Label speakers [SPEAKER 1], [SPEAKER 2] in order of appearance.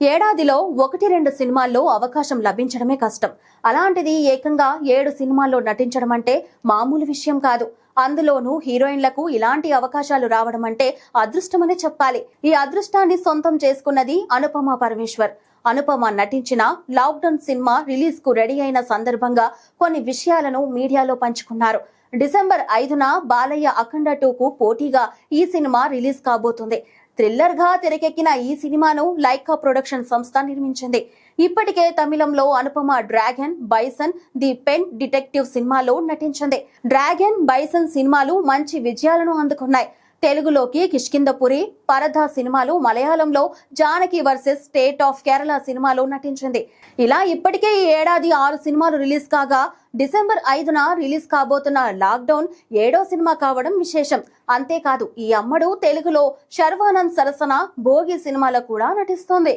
[SPEAKER 1] ఏడాదిలో 1-2 సినిమాల్లో అవకాశం లభించడమే కష్టం. అలాంటిది ఏకంగా 7 సినిమాల్లో నటించడం అంటే మామూలు విషయం కాదు. అందులోనూ హీరోయిన్లకు ఇలాంటి అవకాశాలు రావడం అంటే అదృష్టమనే చెప్పాలి. ఈ అదృష్టాన్ని సొంతం చేసుకున్నది అనుపమ పరమేశ్వర్. అనుపమ నటించిన లాక్డౌన్ సినిమా రిలీజ్ కు రెడీ అయిన సందర్భంగా కొన్ని విషయాలను మీడియాలో పంచుకున్నారు. డిసెంబర్ 5న బాలయ్య అఖండ 2కు పోటీగా ఈ సినిమా రిలీజ్ కాబోతుంది. థ్రిల్లర్ గా తెరకెక్కిన ఈ సినిమాను లైకా ప్రొడక్షన్ సంస్థ నిర్మించింది. ఇప్పటికే తమిళంలో Anupama dragon, bison, the pen detective సినిమాలో నటించింది. డ్రాగన్, బైసన్ సినిమాలు మంచి విజయాలను అందుకున్నాయి. తెలుగులోకి కిష్కింధపురి, పరదా సినిమాలు, మలయాళంలో Janaki versus state of Kerala సినిమాలో నటించింది. ఇలా ఇప్పటికే ఈ ఏడాది 6 సినిమాలు రిలీజ్ కాగా డిసెంబర్ 5న రిలీజ్ కాబోతున్న లాక్డౌన్ 7వ సినిమా కావడం విశేషం. అంతేకాదు ఈ అమ్మడు తెలుగులో శర్వానంద్ సరసన భోగి సినిమాలో కూడా నటిస్తోంది.